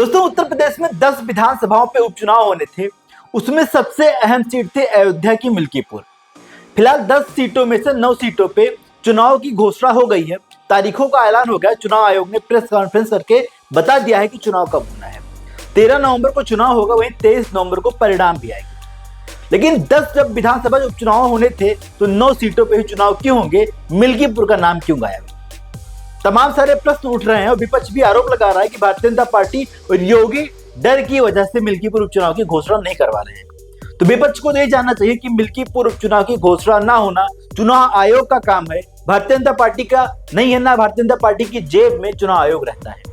दोस्तों, उत्तर प्रदेश में 10 विधानसभाओं पे उपचुनाव होने थे। उसमें सबसे अहम सीट थी अयोध्या की मिल्कीपुर। फिलहाल 10 सीटों में से 9 सीटों पे चुनाव की घोषणा हो गई है। तारीखों का ऐलान हो गया। चुनाव आयोग ने प्रेस कॉन्फ्रेंस करके बता दिया है कि चुनाव कब होना है। 13 नवंबर को चुनाव होगा, वहीं 23 नवंबर को परिणाम भी आएगी। लेकिन 10 जब विधानसभा उपचुनाव होने थे तो 9 सीटों पे ही चुनाव क्यों होंगे? मिल्कीपुर का नाम क्यों गायब? तमाम सारे प्रश्न उठ रहे हैं और विपक्ष भी आरोप लगा रहा है कि भारतीय जनता पार्टी और योगी डर की वजह से मिल्कीपुर उपचुनाव की घोषणा नहीं करवा रहे हैं। तो विपक्ष को यह जानना चाहिए कि मिल्कीपुर उपचुनाव की घोषणा ना होना चुनाव आयोग का काम है, भारतीय जनता पार्टी का नहीं है। ना भारतीय जनता पार्टी की जेब में चुनाव आयोग रहता है।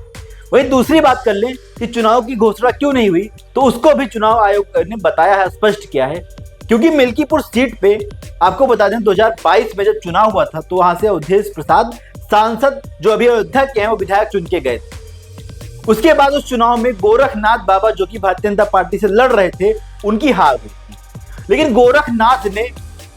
वहीं दूसरी बात कर लें कि चुनाव की घोषणा क्यों नहीं हुई, तो उसको भी चुनाव आयोग ने बताया है, स्पष्ट किया है। क्योंकि मिल्कीपुर सीट पे आपको बता दें 2022 में जब चुनाव हुआ था तो वहां से अवधेश प्रसाद सांसद जो अभी अयोध्या के हैं वो विधायक चुन के गए थे। उसके बाद उस चुनाव में गोरखनाथ बाबा जो कि भारतीय जनता पार्टी से लड़ रहे थे उनकी हार हुई थी। लेकिन गोरखनाथ ने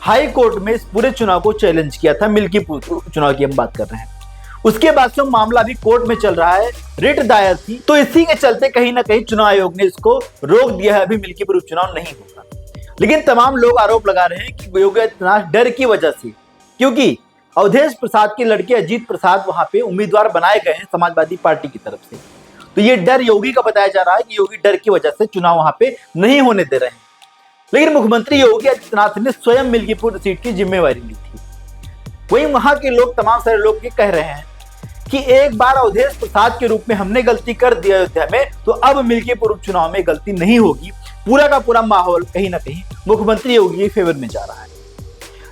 हाई कोर्ट में इस पूरे चुनाव को चैलेंज किया था। मिल्कीपुर चुनाव की हम बात कर रहे हैं। उसके बाद से मामला अभी कोर्ट में चल रहा है, रिट दायर थी। तो इसी के चलते कहीं ना कहीं चुनाव आयोग ने इसको रोक दिया है। अभी मिल्कीपुर उपचुनाव नहीं होगा। लेकिन तमाम लोग आरोप लगा रहे हैं कि योगी आदित्यनाथ डर की वजह से, क्योंकि अवधेश प्रसाद के लड़के अजीत प्रसाद वहां पे उम्मीदवार बनाए गए हैं समाजवादी पार्टी की तरफ से, तो ये डर योगी का बताया जा रहा है कि योगी डर की वजह से चुनाव वहां पे नहीं होने दे रहे हैं। लेकिन मुख्यमंत्री योगी आदित्यनाथ ने स्वयं मिल्कीपुर सीट की जिम्मेवारी ली थी। वहीं वहां के लोग, तमाम सारे लोग ये कह रहे हैं कि एक बार अवधेश प्रसाद के रूप में हमने गलती कर दी अयोध्या में, तो अब मिल्कीपुर उपचुनाव में गलती नहीं होगी। पूरा का पूरा माहौल कहीं ना कहीं मुख्यमंत्री योगी के फेवर में जा रहा है।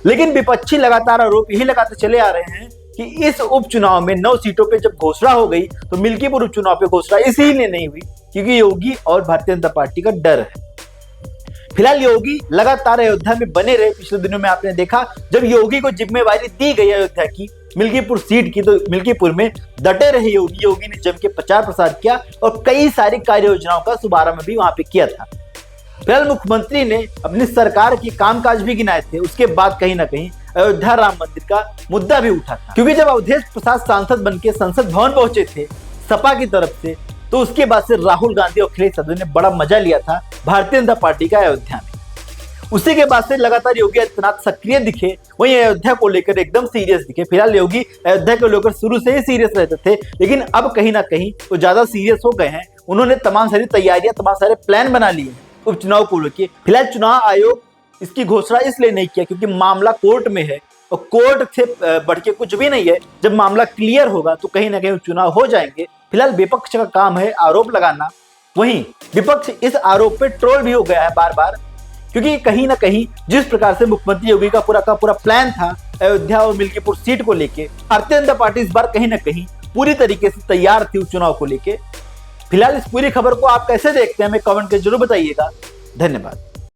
लेकिन विपक्षी लगातार आरोप यही लगाते चले आ रहे हैं कि इस उपचुनाव में 9 सीटों पे जब घोषणा हो गई तो मिल्कीपुर उपचुनाव पे घोषणा इसीलिए नहीं हुई क्योंकि योगी और भारतीय जनता पार्टी का डर है। फिलहाल योगी लगातार अयोध्या में बने रहे। पिछले दिनों में आपने देखा जब योगी को जिम्मेवारी दी गई अयोध्या की मिल्कीपुर सीट की, तो मिल्कीपुर में डटे रहे योगी। योगी ने जम के प्रचार प्रसार किया और कई सारी कार्य योजनाओं का शुभारंभ भी वहां पे किया था। फिलहाल मुख्यमंत्री ने अपनी सरकार की कामकाज भी गिनाए थे। उसके बाद कहीं ना कहीं अयोध्या राम मंदिर का मुद्दा भी उठा था, क्योंकि जब अवधेश प्रसाद सांसद बनके संसद भवन पहुंचे थे सपा की तरफ से, तो उसके बाद से राहुल गांधी और अखिलेश यादव ने बड़ा मजा लिया था भारतीय जनता पार्टी का अयोध्या में। उसी के बाद से लगातार योगी आदित्यनाथ सक्रिय दिखे, वहीं अयोध्या को लेकर एकदम सीरियस दिखे। फिलहाल योगी अयोध्या को लेकर शुरू से ही सीरियस रहते थे, लेकिन अब कहीं ना कहीं वो ज्यादा सीरियस हो गए हैं। उन्होंने तमाम सारी तैयारियां, तमाम सारे प्लान बना लिए हैं उपचुनाव को लेकर। फिलहाल चुनाव आयोग इसकी घोषणा इसलिए नहीं किया क्योंकि मामला कोर्ट में है और कोर्ट से बढ़ के कुछ भी नहीं है। जब मामला क्लियर होगा तो कहीं ना कहीं चुनाव हो जाएंगे। फिलहाल विपक्ष का काम है आरोप लगाना। वहीं विपक्ष इस आरोप पे ट्रोल भी हो गया है बार बार, क्योंकि कहीं ना कहीं जिस प्रकार से मुख्यमंत्री योगी का पूरा प्लान था अयोध्या और मिल्कीपुर सीट को लेके, भारतीय जनता पार्टी इस बार कहीं ना कहीं पूरी तरीके से तैयार थी उपचुनाव को लेके। फिलहाल इस पूरी खबर को आप कैसे देखते हैं हमें कमेंट करके जरूर बताइएगा। धन्यवाद।